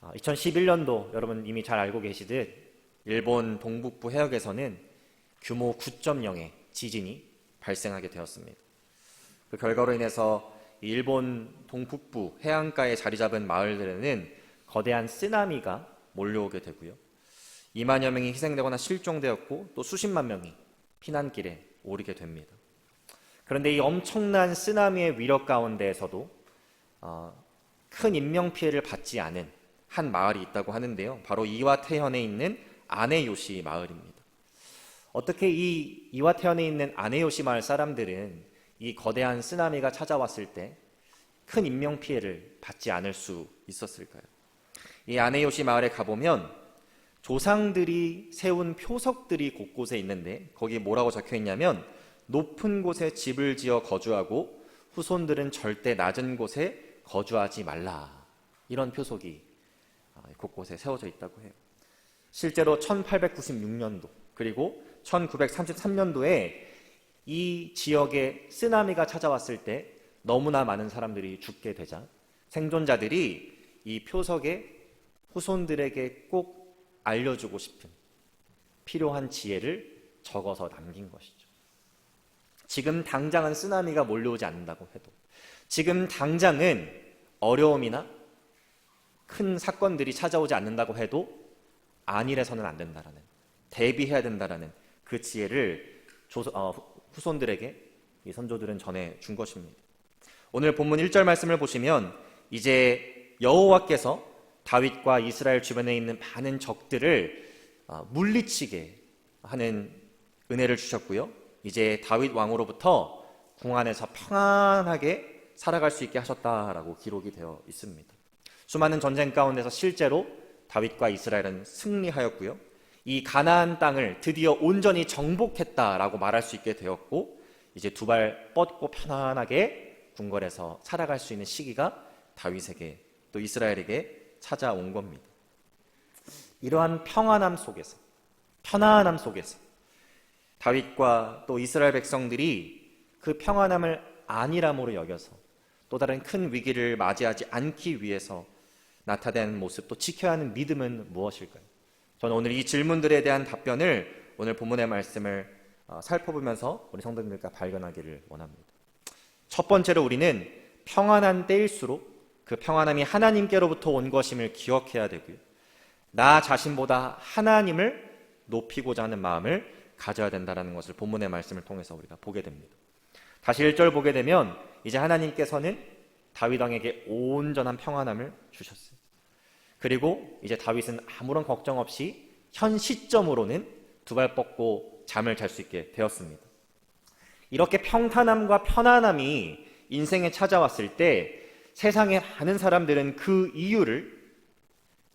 2011년도 여러분 이미 잘 알고 계시듯 일본 동북부 해역에서는 규모 9.0의 지진이 발생하게 되었습니다. 그 결과로 인해서 일본 동북부 해안가에 자리 잡은 마을들에는 거대한 쓰나미가 몰려오게 되고요. 2만여 명이 희생되거나 실종되었고 또 수십만 명이 피난길에 오르게 됩니다. 그런데 이 엄청난 쓰나미의 위력 가운데에서도 큰 인명피해를 받지 않은 한 마을이 있다고 하는데요. 바로 이와테현에 있는 아네요시 마을입니다. 어떻게 이 이와테현에 있는 아네요시 마을 사람들은 이 거대한 쓰나미가 찾아왔을 때 큰 인명피해를 받지 않을 수 있었을까요? 이 아네요시 마을에 가보면 조상들이 세운 표석들이 곳곳에 있는데 거기에 뭐라고 적혀 있냐면 높은 곳에 집을 지어 거주하고 후손들은 절대 낮은 곳에 거주하지 말라, 이런 표석이 곳곳에 세워져 있다고 해요. 실제로 1896년도 그리고 1933년도에 이 지역에 쓰나미가 찾아왔을 때 너무나 많은 사람들이 죽게 되자 생존자들이 이 표석에 후손들에게 꼭 알려주고 싶은 필요한 지혜를 적어서 남긴 것이죠. 지금 당장은 쓰나미가 몰려오지 않는다고 해도, 지금 당장은 어려움이나 큰 사건들이 찾아오지 않는다고 해도 안일해서는 안 된다라는, 대비해야 된다라는 그 지혜를 후손들에게 이 선조들은 전해준 것입니다. 오늘 본문 1절 말씀을 보시면 이제 여호와께서 다윗과 이스라엘 주변에 있는 많은 적들을 물리치게 하는 은혜를 주셨고요. 이제 다윗 왕으로부터 궁 안에서 평안하게 살아갈 수 있게 하셨다라고 기록이 되어 있습니다. 수많은 전쟁 가운데서 실제로 다윗과 이스라엘은 승리하였고요. 이 가나안 땅을 드디어 온전히 정복했다라고 말할 수 있게 되었고, 이제 두 발 뻗고 편안하게 궁궐에서 살아갈 수 있는 시기가 다윗에게 또 이스라엘에게 찾아온 겁니다. 이러한 평안함 속에서, 편안함 속에서 다윗과 또 이스라엘 백성들이 그 평안함을 안일함으로 여겨서 또 다른 큰 위기를 맞이하지 않기 위해서 나타낸 모습, 또 지켜야 하는 믿음은 무엇일까요? 저는 오늘 이 질문들에 대한 답변을 오늘 본문의 말씀을 살펴보면서 우리 성도님들과 발견하기를 원합니다. 첫 번째로 우리는 평안한 때일수록 그 평안함이 하나님께로부터 온 것임을 기억해야 되고요. 나 자신보다 하나님을 높이고자 하는 마음을 가져야 된다는 것을 본문의 말씀을 통해서 우리가 보게 됩니다. 다시 1절 보게 되면 이제 하나님께서는 다윗 왕에게 온전한 평안함을 주셨어요. 그리고 이제 다윗은 아무런 걱정 없이 현 시점으로는 두 발 뻗고 잠을 잘 수 있게 되었습니다. 이렇게 평탄함과 편안함이 인생에 찾아왔을 때 세상의 많은 사람들은 그 이유를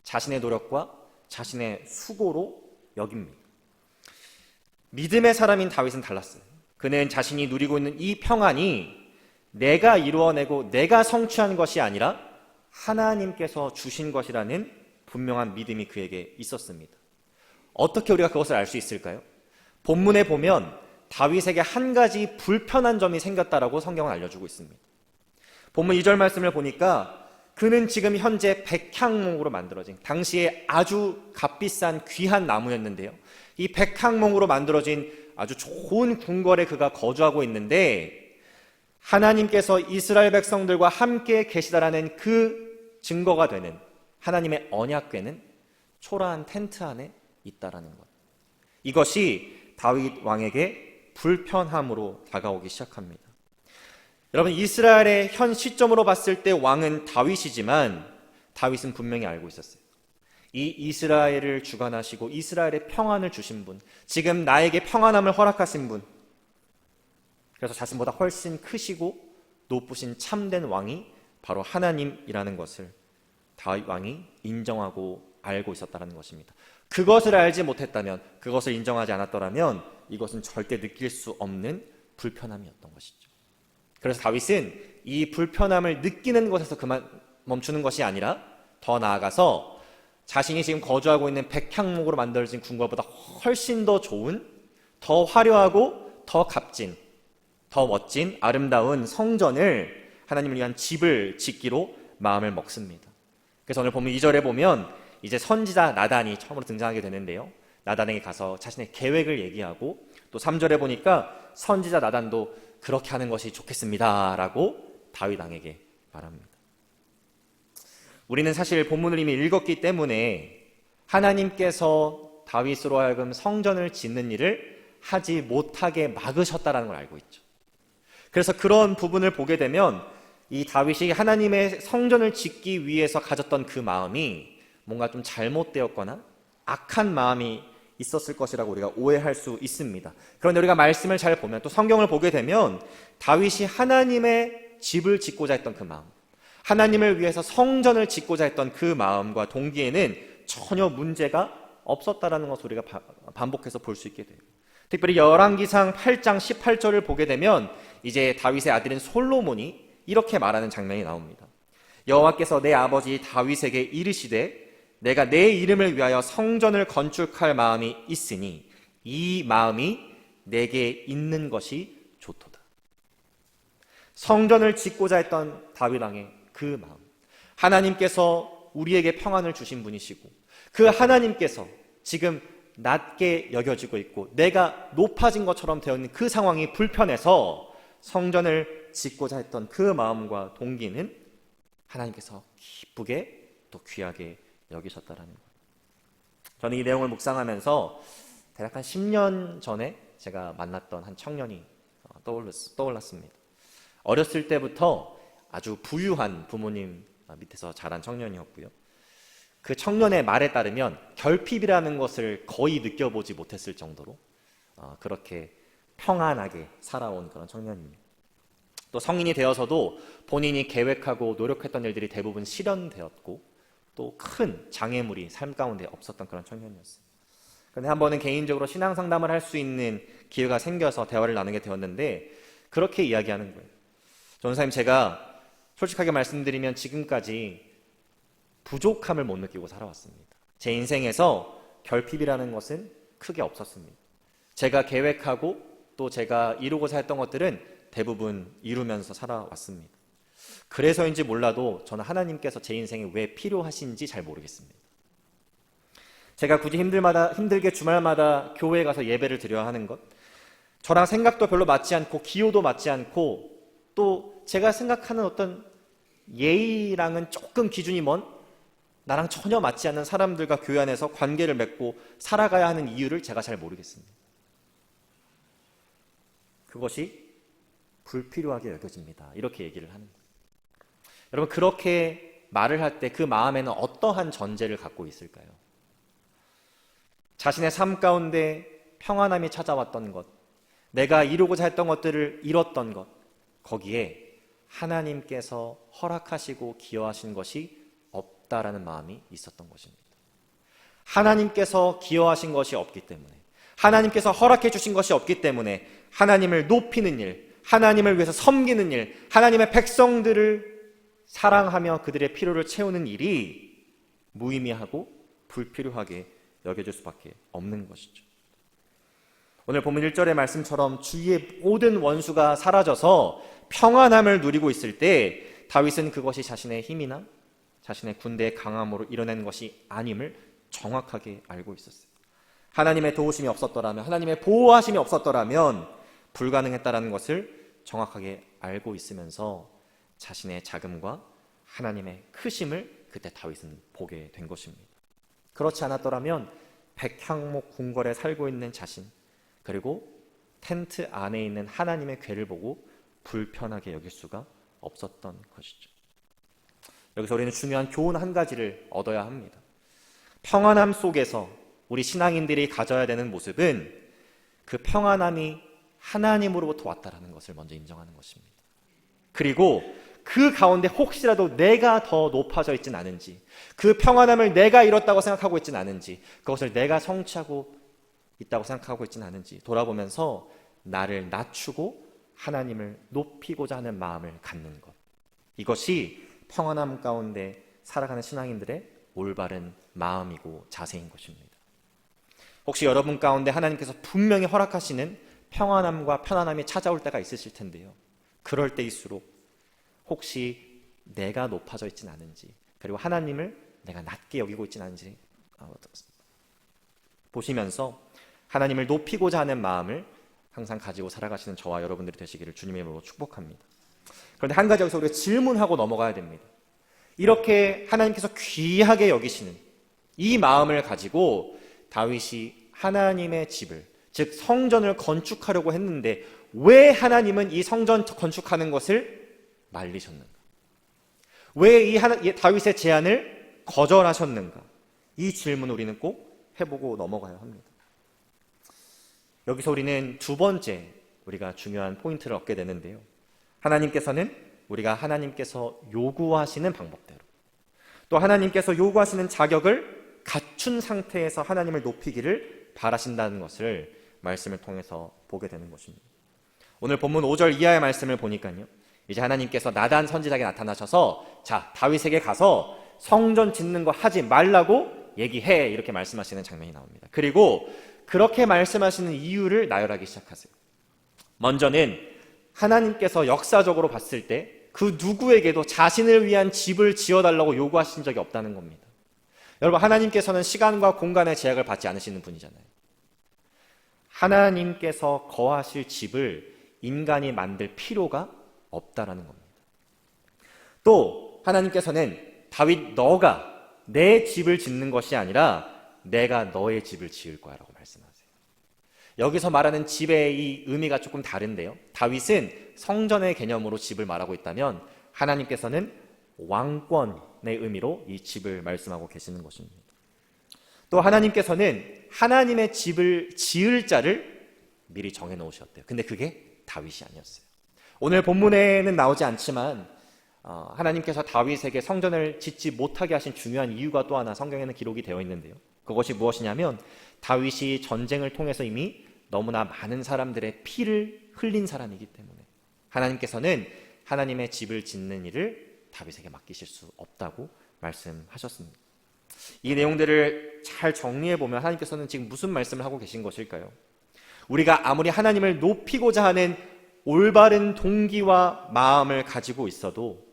자신의 노력과 자신의 수고로 여깁니다. 믿음의 사람인 다윗은 달랐어요. 그는 자신이 누리고 있는 이 평안이 내가 이루어내고 내가 성취한 것이 아니라 하나님께서 주신 것이라는 분명한 믿음이 그에게 있었습니다. 어떻게 우리가 그것을 알 수 있을까요? 본문에 보면 다윗에게 한 가지 불편한 점이 생겼다라고 성경은 알려주고 있습니다. 본문 2절 말씀을 보니까 그는 지금 현재 백향목으로 만들어진, 당시에 아주 값비싼 귀한 나무였는데요. 이 백향목으로 만들어진 아주 좋은 궁궐에 그가 거주하고 있는데 하나님께서 이스라엘 백성들과 함께 계시다라는 그 증거가 되는 하나님의 언약궤는 초라한 텐트 안에 있다라는 것. 이것이 다윗 왕에게 불편함으로 다가오기 시작합니다. 여러분, 이스라엘의 현 시점으로 봤을 때 왕은 다윗이지만 다윗은 분명히 알고 있었어요. 이 이스라엘을 주관하시고 이스라엘의 평안을 주신 분, 지금 나에게 평안함을 허락하신 분, 그래서 자신보다 훨씬 크시고 높으신 참된 왕이 바로 하나님이라는 것을 다윗 왕이 인정하고 알고 있었다는 것입니다. 그것을 알지 못했다면, 그것을 인정하지 않았더라면 이것은 절대 느낄 수 없는 불편함이었던 것이죠. 그래서 다윗은 이 불편함을 느끼는 것에서 그만 멈추는 것이 아니라 더 나아가서 자신이 지금 거주하고 있는 백향목으로 만들어진 궁궐보다 훨씬 더 좋은, 더 화려하고 더 값진, 더 멋진 아름다운 성전을, 하나님을 위한 집을 짓기로 마음을 먹습니다. 그래서 오늘 보면 2절에 보면 이제 선지자 나단이 처음으로 등장하게 되는데요. 나단에게 가서 자신의 계획을 얘기하고, 또 3절에 보니까 선지자 나단도 그렇게 하는 것이 좋겠습니다 라고 다윗 왕에게 말합니다. 우리는 사실 본문을 이미 읽었기 때문에 하나님께서 다윗으로 하여금 성전을 짓는 일을 하지 못하게 막으셨다는 걸 알고 있죠. 그래서 그런 부분을 보게 되면 이 다윗이 하나님의 성전을 짓기 위해서 가졌던 그 마음이 뭔가 좀 잘못되었거나 악한 마음이 있었을 것이라고 우리가 오해할 수 있습니다. 그런데 우리가 말씀을 잘 보면, 또 성경을 보게 되면 다윗이 하나님의 집을 짓고자 했던 그 마음, 하나님을 위해서 성전을 짓고자 했던 그 마음과 동기에는 전혀 문제가 없었다라는 것을 우리가 반복해서 볼 수 있게 돼요. 특별히 열왕기상 8장 18절을 보게 되면 이제 다윗의 아들인 솔로몬이 이렇게 말하는 장면이 나옵니다. 여호와께서 내 아버지 다윗에게 이르시되 내가 내 이름을 위하여 성전을 건축할 마음이 있으니 이 마음이 내게 있는 것이 좋도다. 성전을 짓고자 했던 다윗 왕의 그 마음, 하나님께서 우리에게 평안을 주신 분이시고 그 하나님께서 지금 낮게 여겨지고 있고 내가 높아진 것처럼 되어 있는 그 상황이 불편해서 성전을 짓고자 했던 그 마음과 동기는 하나님께서 기쁘게 또 귀하게 여기셨다라는 거예요. 저는 이 내용을 묵상하면서 대략 한 10년 전에 제가 만났던 한 청년이 떠올랐습니다. 어렸을 때부터 아주 부유한 부모님 밑에서 자란 청년이었고요. 그 청년의 말에 따르면 결핍이라는 것을 거의 느껴보지 못했을 정도로 그렇게 평안하게 살아온 그런 청년입니다. 또 성인이 되어서도 본인이 계획하고 노력했던 일들이 대부분 실현되었고 또 큰 장애물이 삶 가운데 없었던 그런 청년이었어요. 그런데 한 번은 개인적으로 신앙 상담을 할 수 있는 기회가 생겨서 대화를 나누게 되었는데 그렇게 이야기하는 거예요. 전사님, 제가 솔직하게 말씀드리면 지금까지 부족함을 못 느끼고 살아왔습니다. 제 인생에서 결핍이라는 것은 크게 없었습니다. 제가 계획하고 또 제가 이루고자 했던 것들은 대부분 이루면서 살아왔습니다. 그래서인지 몰라도 저는 하나님께서 제 인생에 왜 필요하신지 잘 모르겠습니다. 제가 굳이 힘들게 주말마다 교회에 가서 예배를 드려야 하는 것, 저랑 생각도 별로 맞지 않고 기호도 맞지 않고 또 제가 생각하는 어떤 예의랑은 조금 기준이 먼 나랑 전혀 맞지 않는 사람들과 교회 안에서 관계를 맺고 살아가야 하는 이유를 제가 잘 모르겠습니다. 그것이 불필요하게 여겨집니다. 이렇게 얘기를 하는 거예요. 여러분, 그렇게 말을 할 때 그 마음에는 어떠한 전제를 갖고 있을까요? 자신의 삶 가운데 평안함이 찾아왔던 것, 내가 이루고자 했던 것들을 이뤘던 것, 거기에 하나님께서 허락하시고 기여하신 것이 없다라는 마음이 있었던 것입니다. 하나님께서 기여하신 것이 없기 때문에, 하나님께서 허락해 주신 것이 없기 때문에 하나님을 높이는 일, 하나님을 위해서 섬기는 일, 하나님의 백성들을 사랑하며 그들의 필요를 채우는 일이 무의미하고 불필요하게 여겨질 수밖에 없는 것이죠. 오늘 보면 1절의 말씀처럼 주위의 모든 원수가 사라져서 평안함을 누리고 있을 때 다윗은 그것이 자신의 힘이나 자신의 군대의 강함으로 이뤄낸 것이 아님을 정확하게 알고 있었어요. 하나님의 도우심이 없었더라면, 하나님의 보호하심이 없었더라면 불가능했다라는 것을 정확하게 알고 있으면서 자신의 자금과 하나님의 크심을 그때 다윗은 보게 된 것입니다. 그렇지 않았더라면 백향목 궁궐에 살고 있는 자신, 그리고 텐트 안에 있는 하나님의 궤를 보고 불편하게 여길 수가 없었던 것이죠. 여기서 우리는 중요한 교훈 한 가지를 얻어야 합니다. 평안함 속에서 우리 신앙인들이 가져야 되는 모습은 그 평안함이 하나님으로부터 왔다라는 것을 먼저 인정하는 것입니다. 그리고 그 가운데 혹시라도 내가 더 높아져 있진 않은지, 그 평안함을 내가 이뤘다고 생각하고 있진 않은지, 그것을 내가 성취하고 있다고 생각하고 있진 않은지 돌아보면서 나를 낮추고 하나님을 높이고자 하는 마음을 갖는 것, 이것이 평안함 가운데 살아가는 신앙인들의 올바른 마음이고 자세인 것입니다. 혹시 여러분 가운데 하나님께서 분명히 허락하시는 평안함과 편안함이 찾아올 때가 있으실 텐데요, 그럴 때일수록 혹시 내가 높아져 있진 않은지, 그리고 하나님을 내가 낮게 여기고 있지는 않은지 보시면서 하나님을 높이고자 하는 마음을 항상 가지고 살아가시는 저와 여러분들이 되시기를 주님의 이름으로 축복합니다. 그런데 한 가지 여기서 우리가 질문하고 넘어가야 됩니다. 이렇게 하나님께서 귀하게 여기시는 이 마음을 가지고 다윗이 하나님의 집을, 즉 성전을 건축하려고 했는데 왜 하나님은 이 성전 건축하는 것을 말리셨는가? 왜 이 다윗의 제안을 거절하셨는가? 이 질문을 우리는 꼭 해보고 넘어가야 합니다. 여기서 우리는 두 번째 우리가 중요한 포인트를 얻게 되는데요. 하나님께서는 우리가 하나님께서 요구하시는 방법대로, 또 하나님께서 요구하시는 자격을 갖춘 상태에서 하나님을 높이기를 바라신다는 것을 말씀을 통해서 보게 되는 것입니다. 오늘 본문 5절 이하의 말씀을 보니까요, 이제 하나님께서 나단 선지자에게 나타나셔서 자, 다윗에게 가서 성전 짓는 거 하지 말라고 얘기해, 이렇게 말씀하시는 장면이 나옵니다. 그리고 그렇게 말씀하시는 이유를 나열하기 시작하세요. 먼저는 하나님께서 역사적으로 봤을 때 그 누구에게도 자신을 위한 집을 지어달라고 요구하신 적이 없다는 겁니다. 여러분, 하나님께서는 시간과 공간의 제약을 받지 않으시는 분이잖아요. 하나님께서 거하실 집을 인간이 만들 필요가 없다라는 겁니다. 또 하나님께서는 다윗, 너가 내 집을 짓는 것이 아니라 내가 너의 집을 지을 거야 라고 말씀하세요. 여기서 말하는 집의 이 의미가 조금 다른데요, 다윗은 성전의 개념으로 집을 말하고 있다면 하나님께서는 왕권의 의미로 이 집을 말씀하고 계시는 것입니다. 또 하나님께서는 하나님의 집을 지을 자를 미리 정해놓으셨대요. 근데 그게 다윗이 아니었어요. 오늘 본문에는 나오지 않지만 하나님께서 다윗에게 성전을 짓지 못하게 하신 중요한 이유가 또 하나 성경에는 기록이 되어 있는데요. 그것이 무엇이냐면 다윗이 전쟁을 통해서 이미 너무나 많은 사람들의 피를 흘린 사람이기 때문에 하나님께서는 하나님의 집을 짓는 일을 다윗에게 맡기실 수 없다고 말씀하셨습니다. 이 내용들을 잘 정리해보면 하나님께서는 지금 무슨 말씀을 하고 계신 것일까요? 우리가 아무리 하나님을 높이고자 하는 올바른 동기와 마음을 가지고 있어도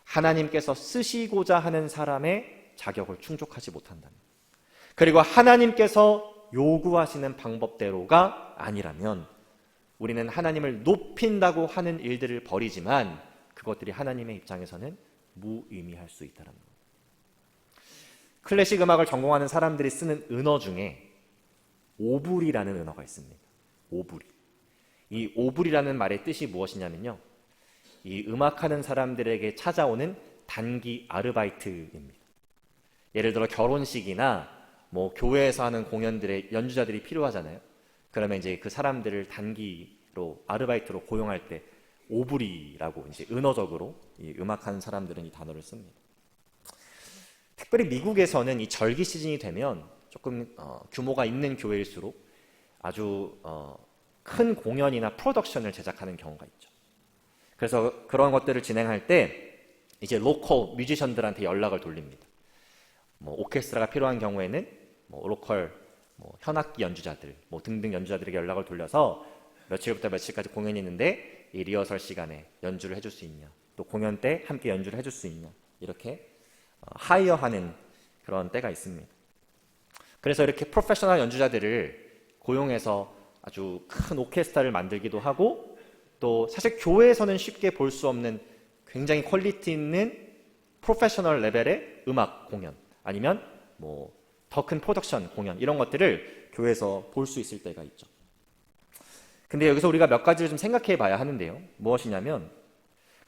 하나님께서 쓰시고자 하는 사람의 자격을 충족하지 못한다는, 그리고 하나님께서 요구하시는 방법대로가 아니라면 우리는 하나님을 높인다고 하는 일들을 벌이지만 그것들이 하나님의 입장에서는 무의미할 수 있다는 겁니다. 클래식 음악을 전공하는 사람들이 쓰는 은어 중에 오불이라는 은어가 있습니다. 오불이. 이 오불이라는 말의 뜻이 무엇이냐면요, 이 음악하는 사람들에게 찾아오는 단기 아르바이트입니다. 예를 들어 결혼식이나 뭐 교회에서 하는 공연들의 연주자들이 필요하잖아요. 그러면 이제 그 사람들을 단기로 아르바이트로 고용할 때 오불이라고 이제 은어적으로 이 음악하는 사람들은 이 단어를 씁니다. 특별히 미국에서는 이 절기 시즌이 되면 조금 규모가 있는 교회일수록 아주 큰 공연이나 프로덕션을 제작하는 경우가 있죠. 그래서 그런 것들을 진행할 때 이제 로컬 뮤지션들한테 연락을 돌립니다. 뭐 오케스트라가 필요한 경우에는 뭐 로컬 현악기 연주자들 등등 연주자들에게 연락을 돌려서 며칠부터 며칠까지 공연이 있는데 이 리허설 시간에 연주를 해줄 수 있냐, 또 공연 때 함께 연주를 해줄 수 있냐, 이렇게 하이어하는 그런 때가 있습니다. 그래서 이렇게 프로페셔널 연주자들을 고용해서 아주 큰 오케스트라를 만들기도 하고, 또 사실 교회에서는 쉽게 볼 수 없는 굉장히 퀄리티 있는 프로페셔널 레벨의 음악 공연, 아니면 뭐 더 큰 프로덕션 공연, 이런 것들을 교회에서 볼 수 있을 때가 있죠. 근데 여기서 우리가 몇 가지를 좀 생각해 봐야 하는데요. 무엇이냐면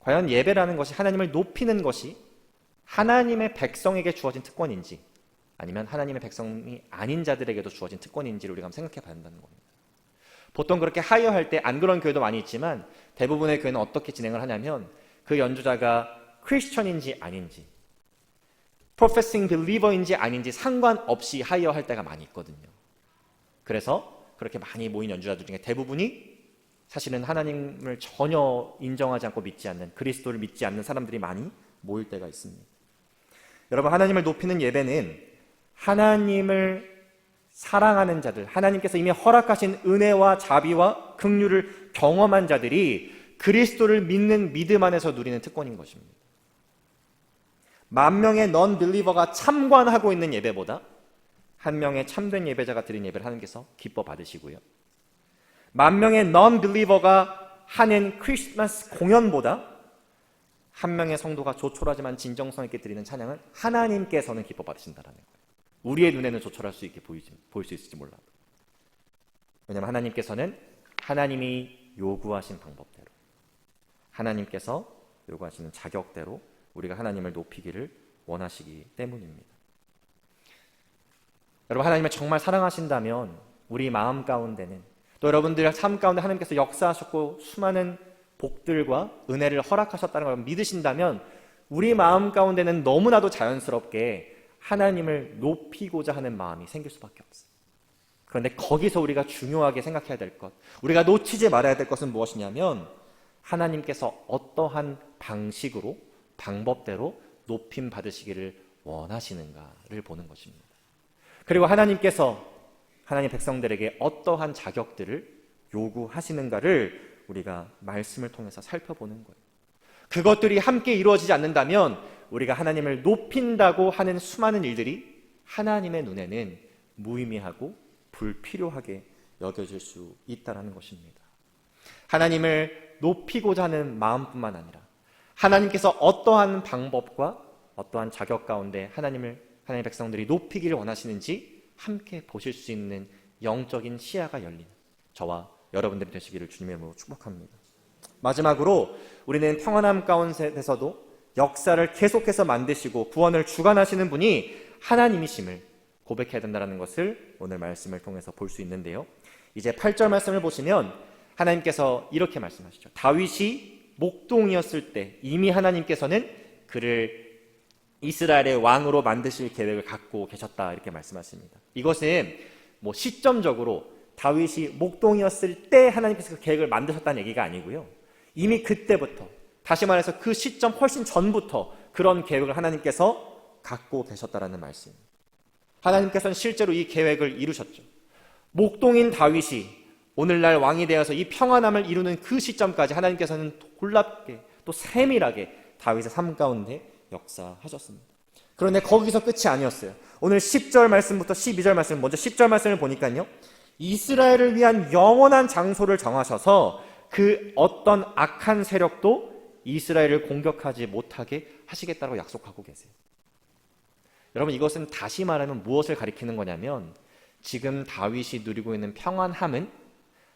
과연 예배라는 것이 하나님을 높이는 것이 하나님의 백성에게 주어진 특권인지 아니면 하나님의 백성이 아닌 자들에게도 주어진 특권인지를 우리가 한번 생각해 봐야 한다는 겁니다. 보통 그렇게 하이어할 때 안 그런 교회도 많이 있지만 대부분의 교회는 어떻게 진행을 하냐면 그 연주자가 크리스천인지 아닌지, 프로페싱 빌리버인지 아닌지 상관없이 하이어할 때가 많이 있거든요. 그래서 그렇게 많이 모인 연주자들 중에 대부분이 사실은 하나님을 전혀 인정하지 않고 믿지 않는, 그리스도를 믿지 않는 사람들이 많이 모일 때가 있습니다. 여러분, 하나님을 높이는 예배는 하나님을 사랑하는 자들, 하나님께서 이미 허락하신 은혜와 자비와 긍휼을 경험한 자들이 그리스도를 믿는 믿음 안에서 누리는 특권인 것입니다. 10,000명의 non-believer가 참관하고 있는 예배보다 1명의 참된 예배자가 드린 예배를 하나님께서 기뻐 받으시고요. 10,000명의 non-believer가 하는 크리스마스 공연보다 1명의 성도가 조촐하지만 진정성 있게 드리는 찬양을 하나님께서는 기뻐 받으신다라는 거예요. 우리의 눈에는 조촐할 수 있게 보일 수 있을지 몰라도. 왜냐하면 하나님께서는 하나님이 요구하신 방법대로, 하나님께서 요구하시는 자격대로 우리가 하나님을 높이기를 원하시기 때문입니다. 여러분, 하나님을 정말 사랑하신다면 우리 마음 가운데는, 또 여러분들의 삶 가운데 하나님께서 역사하셨고 수많은 복들과 은혜를 허락하셨다는 걸 믿으신다면 우리 마음 가운데는 너무나도 자연스럽게 하나님을 높이고자 하는 마음이 생길 수밖에 없어요. 그런데 거기서 우리가 중요하게 생각해야 될 것, 우리가 놓치지 말아야 될 것은 무엇이냐면 하나님께서 어떠한 방식으로, 방법대로 높임 받으시기를 원하시는가를 보는 것입니다. 그리고 하나님께서 하나님 백성들에게 어떠한 자격들을 요구하시는가를 우리가 말씀을 통해서 살펴보는 거예요. 그것들이 함께 이루어지지 않는다면 우리가 하나님을 높인다고 하는 수많은 일들이 하나님의 눈에는 무의미하고 불필요하게 여겨질 수 있다는 것입니다. 하나님을 높이고자 하는 마음뿐만 아니라 하나님께서 어떠한 방법과 어떠한 자격 가운데 하나님의 백성들이 높이기를 원하시는지 함께 보실 수 있는 영적인 시야가 열린 저와 여러분들이 되시기를 주님의 이름으로 축복합니다. 마지막으로 우리는 평안함 가운데서도 역사를 계속해서 만드시고 구원을 주관하시는 분이 하나님이심을 고백해야 된다는 것을 오늘 말씀을 통해서 볼 수 있는데요. 이제 8절 말씀을 보시면 하나님께서 이렇게 말씀하시죠. 다윗이 목동이었을 때 이미 하나님께서는 그를 이스라엘의 왕으로 만드실 계획을 갖고 계셨다, 이렇게 말씀하십니다. 이것은 시점적으로 다윗이 목동이었을 때 하나님께서 그 계획을 만드셨다는 얘기가 아니고요. 이미 그때부터, 다시 말해서 그 시점 훨씬 전부터 그런 계획을 하나님께서 갖고 계셨다라는 말씀입니다. 하나님께서는 실제로 이 계획을 이루셨죠. 목동인 다윗이 오늘날 왕이 되어서 이 평안함을 이루는 그 시점까지 하나님께서는 놀랍게 또 세밀하게 다윗의 삶 가운데 역사하셨습니다. 그런데 거기서 끝이 아니었어요. 오늘 10절 말씀부터 12절 말씀, 먼저 10절 말씀을 보니까요, 이스라엘을 위한 영원한 장소를 정하셔서 그 어떤 악한 세력도 이스라엘을 공격하지 못하게 하시겠다고 약속하고 계세요. 여러분, 이것은 다시 말하면 무엇을 가리키는 거냐면 지금 다윗이 누리고 있는 평안함은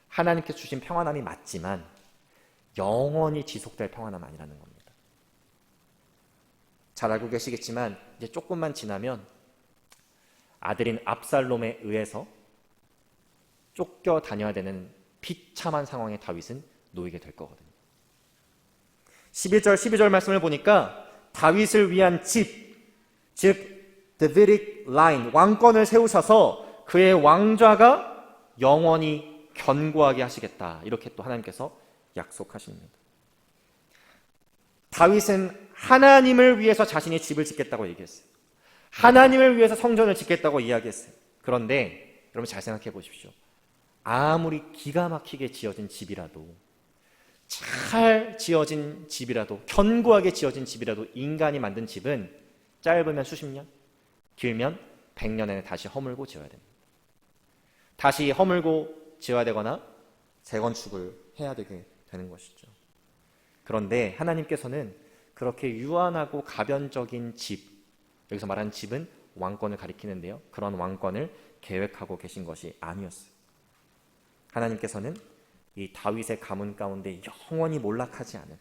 하나님께서 주신 평안함이 맞지만 영원히 지속될 평안함 아니라는 겁니다. 잘 알고 계시겠지만 이제 조금만 지나면 아들인 압살롬에 의해서 쫓겨 다녀야 되는 비참한 상황에 다윗은 놓이게 될 거거든요. 11절, 12절 말씀을 보니까 다윗을 위한 집, 즉 Davidic line, 왕권을 세우셔서 그의 왕좌가 영원히 견고하게 하시겠다, 이렇게 또 하나님께서 약속하십니다. 다윗은 하나님을 위해서 자신이 집을 짓겠다고 얘기했어요. 하나님을 위해서 성전을 짓겠다고 이야기했어요. 그런데 여러분 잘 생각해 보십시오. 아무리 기가 막히게 지어진 집이라도, 잘 지어진 집이라도, 견고하게 지어진 집이라도 인간이 만든 집은 짧으면 수십 년, 길면 100년에 다시 허물고 지어야 됩니다. 다시 허물고 지어야 되거나 재건축을 해야 되게 되는 것이죠. 그런데 하나님께서는 그렇게 유한하고 가변적인 집, 여기서 말하는 집은 왕권을 가리키는데요, 그런 왕권을 계획하고 계신 것이 아니었어요. 하나님께서는 이 다윗의 가문 가운데 영원히 몰락하지 않은,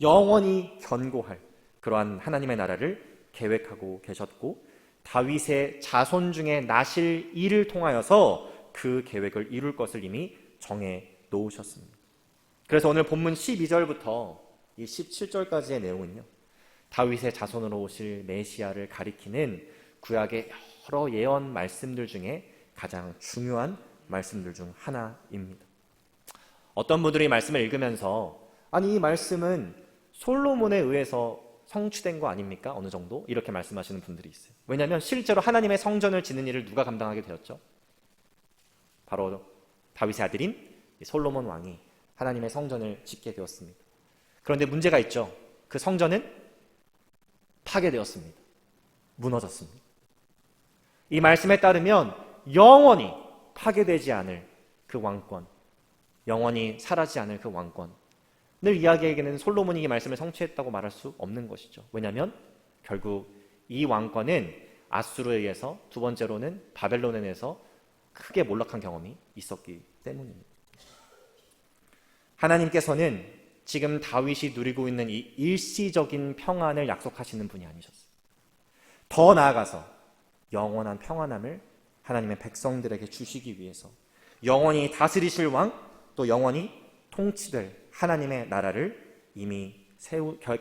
영원히 견고할 그러한 하나님의 나라를 계획하고 계셨고, 다윗의 자손 중에 나실 이를 통하여서 그 계획을 이룰 것을 이미 정해 놓으셨습니다. 그래서 오늘 본문 12절부터 이 17절까지의 내용은요, 다윗의 자손으로 오실 메시아를 가리키는 구약의 여러 예언 말씀들 중에 가장 중요한 말씀들 중 하나입니다. 어떤 분들이 말씀을 읽으면서 아니 이 말씀은 솔로몬에 의해서 성취된 거 아닙니까? 어느 정도? 이렇게 말씀하시는 분들이 있어요. 왜냐하면 실제로 하나님의 성전을 짓는 일을 누가 감당하게 되었죠? 바로 다윗의 아들인 솔로몬 왕이 하나님의 성전을 짓게 되었습니다. 그런데 문제가 있죠. 그 성전은 파괴되었습니다. 무너졌습니다. 이 말씀에 따르면 영원히 파괴되지 않을 그 왕권, 영원히 사라지지 않을 그 왕권, 늘 이야기에게는 솔로몬이 이 말씀을 성취했다고 말할 수 없는 것이죠. 왜냐하면 결국 이 왕권은 아수르에 의해서, 두 번째로는 바벨론에 의해서 크게 몰락한 경험이 있었기 때문입니다. 하나님께서는 지금 다윗이 누리고 있는 이 일시적인 평안을 약속하시는 분이 아니셨어요. 더 나아가서 영원한 평안함을 하나님의 백성들에게 주시기 위해서 영원히 다스리실 왕, 또 영원히 통치될 하나님의 나라를 이미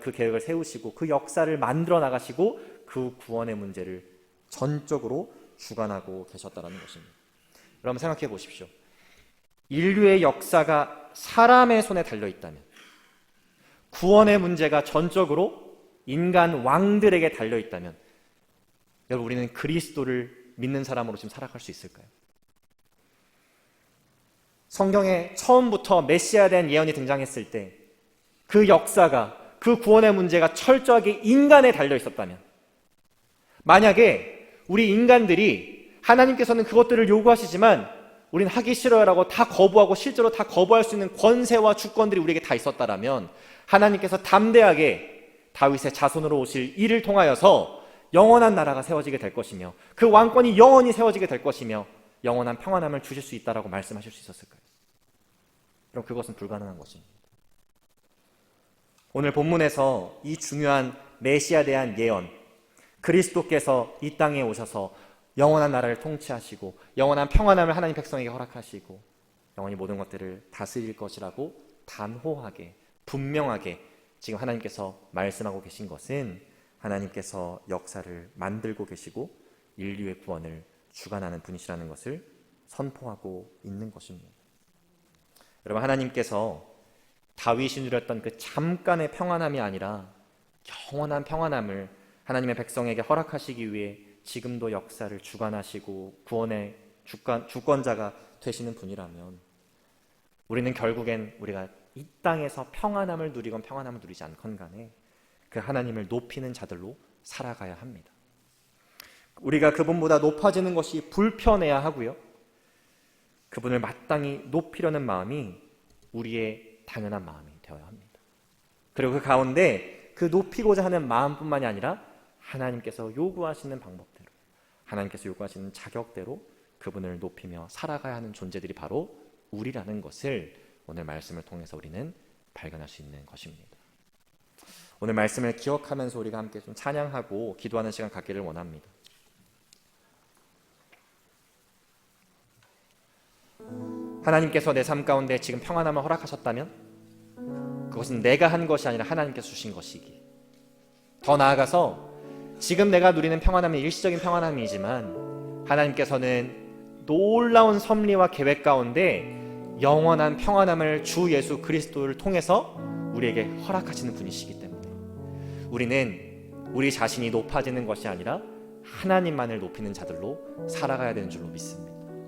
그 계획을 세우시고 그 역사를 만들어 나가시고 그 구원의 문제를 전적으로 주관하고 계셨다는 것입니다. 여러분 생각해 보십시오. 인류의 역사가 사람의 손에 달려있다면, 구원의 문제가 전적으로 인간 왕들에게 달려있다면, 여러분 우리는 그리스도를 믿는 사람으로 지금 살아갈 수 있을까요? 성경에 처음부터 메시아에 대한 예언이 등장했을 때 그 역사가, 그 구원의 문제가 철저하게 인간에 달려있었다면, 만약에 우리 인간들이 하나님께서는 그것들을 요구하시지만 우리는 하기 싫어요라고 다 거부하고 실제로 다 거부할 수 있는 권세와 주권들이 우리에게 다 있었다라면 하나님께서 담대하게 다윗의 자손으로 오실 이를 통하여서 영원한 나라가 세워지게 될 것이며 그 왕권이 영원히 세워지게 될 것이며 영원한 평안함을 주실 수 있다라고 말씀하실 수 있었을까요? 그럼 그것은 불가능한 것입니다. 오늘 본문에서 이 중요한 메시아에 대한 예언, 그리스도께서 이 땅에 오셔서 영원한 나라를 통치하시고 영원한 평안함을 하나님 백성에게 허락하시고 영원히 모든 것들을 다스릴 것이라고 단호하게, 분명하게 지금 하나님께서 말씀하고 계신 것은 하나님께서 역사를 만들고 계시고 인류의 구원을 주관하는 분이시라는 것을 선포하고 있는 것입니다. 여러분, 하나님께서 다윗이 누렸던 그 잠깐의 평안함이 아니라 영원한 평안함을 하나님의 백성에게 허락하시기 위해 지금도 역사를 주관하시고 구원의 주권자가 되시는 분이라면 우리는 결국엔 우리가 이 땅에서 평안함을 누리건 평안함을 누리지 않건 간에 그 하나님을 높이는 자들로 살아가야 합니다. 우리가 그분보다 높아지는 것이 불편해야 하고요, 그분을 마땅히 높이려는 마음이 우리의 당연한 마음이 되어야 합니다. 그리고 그 가운데 그 높이고자 하는 마음뿐만이 아니라 하나님께서 요구하시는 방법대로, 하나님께서 요구하시는 자격대로 그분을 높이며 살아가야 하는 존재들이 바로 우리라는 것을 오늘 말씀을 통해서 우리는 발견할 수 있는 것입니다. 오늘 말씀을 기억하면서 우리가 함께 좀 찬양하고 기도하는 시간 갖기를 원합니다. 하나님께서 내 삶 가운데 지금 평안함을 허락하셨다면 그것은 내가 한 것이 아니라 하나님께서 주신 것이기, 더 나아가서 지금 내가 누리는 평안함은 일시적인 평안함이지만 하나님께서는 놀라운 섭리와 계획 가운데 영원한 평안함을 주 예수 그리스도를 통해서 우리에게 허락하시는 분이시기 때문에 우리는 우리 자신이 높아지는 것이 아니라 하나님만을 높이는 자들로 살아가야 되는 줄로 믿습니다.